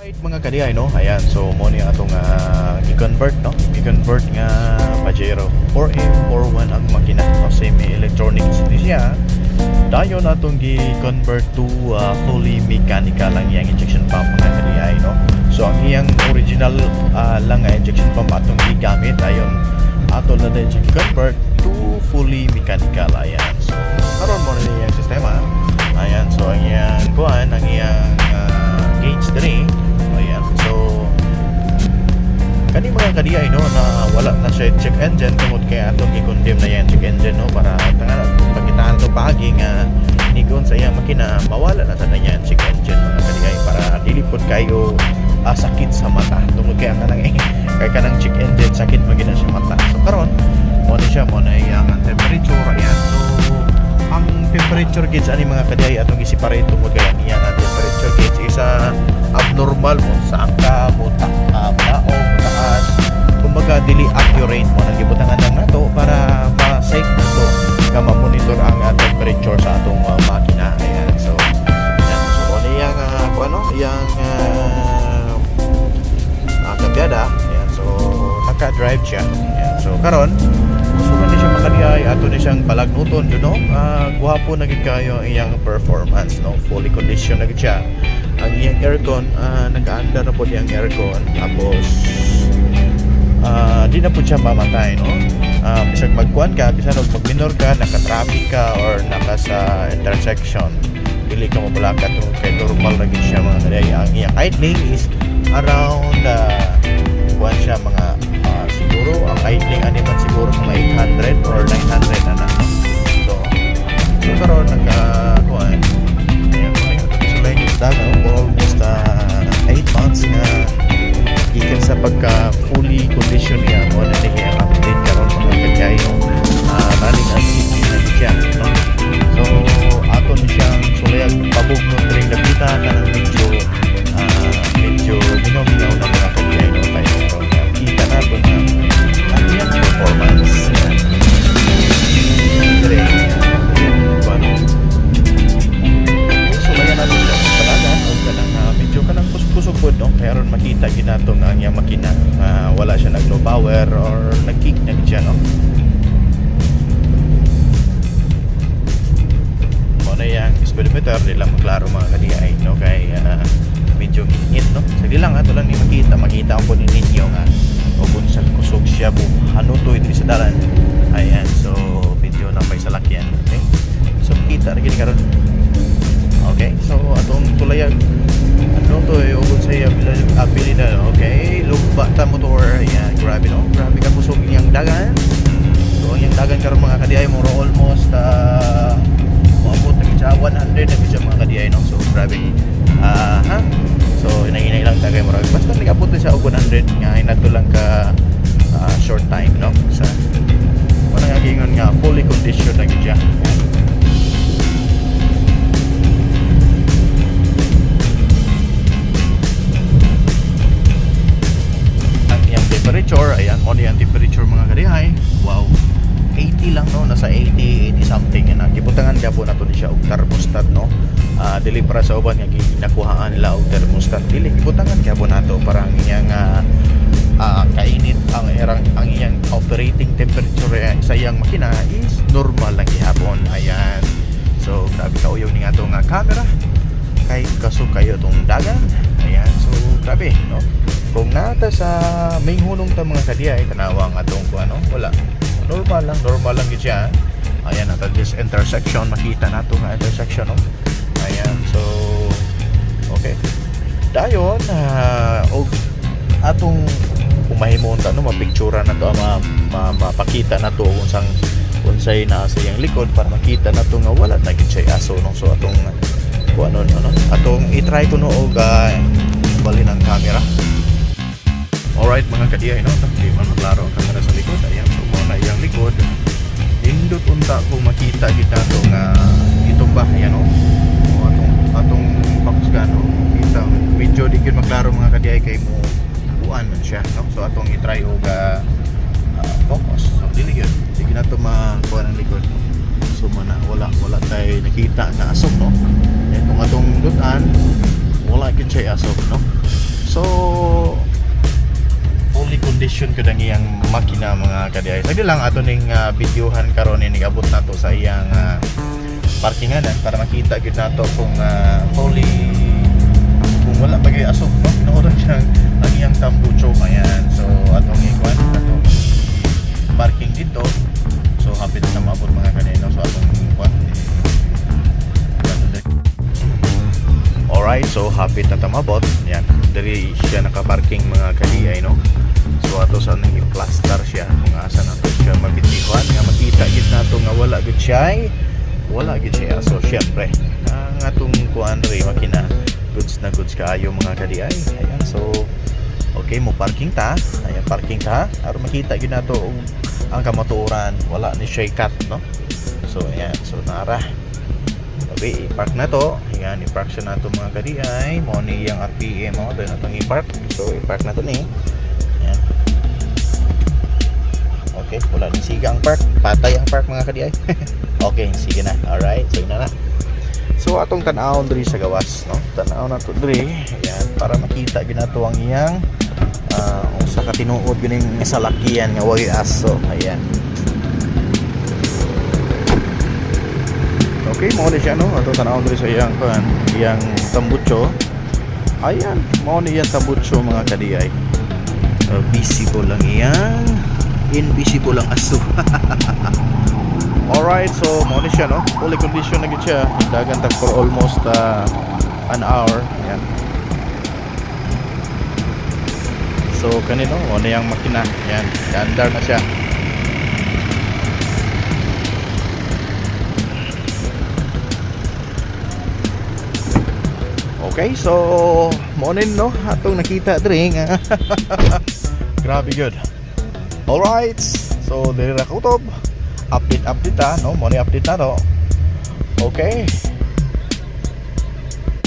Right mga kadiay no. Ayan, so mo ni atong i-convert no. I-convert nga Pajero 4M41 ang makina no, semi-electronics di siya. Dayon atong gi-convert to fully mechanical ang iyang injection pump mga kadiay no. So ang iyang original lang nga injection pump atong gigamit ayon ato na din siya convert to fully mechanical. Ayan, so karon mo na iyang sistema. Ayan, so ang iyang kuan, ang iyang gauge diri. Ayan, so kani mga kadiay no na wala na siya check engine tungod kay atong i-condemn na yan check engine no para tangan pagkitaan to pagi nga nigon sa iyang makina mawala na sana yan check engine mga kadiay para dili pod kayo sakit sa mata tungod kay ang kanang check engine sakit magina sa mata. So karon mo ni siya mo na iyang temperature. Ayan, so ang temperature gauge ani mga kadiay atong i-separate tungod kay niya ang temperature gauge isa abnormal mo sa angka mo tao taas kumbaga dili accurate mo nang gibutangan lang nato para ma-safe nato nga ma-monitor ang temperature sa atong makina. Ayan, so yan, so ano yang yang kabyada. Ayan, so naka-drive siya. Ayan, so karon suman ni siya makadiay ato ni siyang palagnuton no. Guwapo na gid kayo ang iyang performance no, fully conditioned na gid siya. Ang iyang aircon naka-under na po yung aircon tapos di na po siya mamatay no. Bisag magkuhan ka, bisan mag-minor ka, naka-traffic ka or naka sa intersection dili ka mabulakat kay normal na gid siya mga kadiay. Ang iyang idling is around kuhan siya mga siguro ang idling ani man siguro mga 800 or 900 na no. So karon naka-kuhan for almost 8 months nga gikan sa pagka fully condition niya mo na niya update karon mga kagay running as city na siya no. So ato ni siyang sulayag pabugnon ring nabita kanang medyo minaw na mga kagay no tayo kita nato na ang iyang performance kusog-kusog no, kaya ron makita ginato nga ang makina wala siya nag low power or nag-kick na siya no. Muna yung speedometer nila maklaro mga kadiay no kay medyo ngit no. Sige lang ato lang ni makita ang po ninyo nga o kung sa kusog siya hanuto ito sa dalan. Ayan, so medyo na may salakyan. Okay, so kita na gini karon. Okay, so atong tulayag ano to ugon sa abilidad. Okay, lugba ta motor. Ayan, grabe no, grabe ka pusog niyang dagan. So ang dagan karon mga kadiay mo almost maabot na siya 100 na siya mga kadiay no. So grabe so hinay lang tagay mo basta nagabot na siya og 100 nga inato lang ka short time no sa wala nga gingon nga fully conditioned na gid siya. Temperature, ayan mo yung temperature mga kadihay. Wow, 80 lang no, nasa 80 something na gibutangan gyapon nato ni siya og thermostat no. Dili para sa uban nga ginakuhaan nila og thermostat, dili gibutangan gyapon nato para ang iyang kainit ang iyang operating temperature sa iyang makina is normal lang gihapon. Ayan, so grabe ka uyaw ning atong camera kay kaso kayo tong dagan. Ayan, so grabe no. Kung nata sa main hunong ta mga kadiay tanawang atong ano wala normal lang gid siya. Ayan at this intersection makita nato nga intersection no. Ayan, so okay dayon og atong umahimon ta no mapictura na to mapakita na to unsay na sa iyang likod para makita nato nga wala na gid siya aso no. So atong kuno no atong i-try ko no og balhin ang camera. Alright mga kadiay no, di man maklaro ang kamera sa likod. Ayan, so muna iyang likod indot unta kung makita kita to nga itong ba ayan no, atong pakusgan no, kita medyo di gyud maklaro mga kadiay kay mo buan man siya no. So atong i-try og focus so dili gyud sige na to makuha ang likod no. So mana wala tayo nakita na asok no. Itong atong dutan wala gyud siya asok no. So fully condition ko dang iyang makina mga kadiay. Lagi lang ato ning videohan karon ni abot nato sa iyang parkinganan para makita gid nato kung fully kung wala pa gyud asok no tinuoran siya ang iyang tambucho. Ayan, so atong ikuan atong parking dito, so hapit na maabot mga kadiay no. So atong ikuan alright, so hapit na tamabot. Yan, diri siya nakaparking mga kadiay no. So ato sa nang i-plaster siya kung asa na to siya mabitihan nga makita gid nato nga wala gid siya so syempre ang atong kuan ri makina goods na goods kaayo mga kadiay. Ayan, so okay mo parking ta, ayan parking ta aron makita gid nato ang kamatuoran wala ni siya cut no. So ayan, so nara sabi i-park na to. Ayan, i-park siya na to mga kadiay. Mo ni yung RPM mo doon natong i-park, so i-park na to ni. Ayan. Okay, wala ni siga ang park, patay ang park mga kadiay. Okay, sige na. Alright, so na. So atong tan-awon diri sa gawas, no? Tan-aw na to diri. Ayan, para makita ginato ang iyang usa ka tinuod gining salakyan nga way aso. Ayan. Okay, mo ni siya no. Atong tan-awon diri sa iyang iyang tambucho. Ayan, mo ni iyang tambucho mga kadiay. Visible lang iyang invisible lang aso. Alright, so mo ni siya no, fully condition na gid siya. Dagan ta for almost an hour. Ayan. So kanino mo ni ang makina. Ayan, andar na siya. Okay, so mo ni no atong nakita diri nga. Grabe good. Alright, so diri ra kutob. Update no, mo ni update na to. Okay.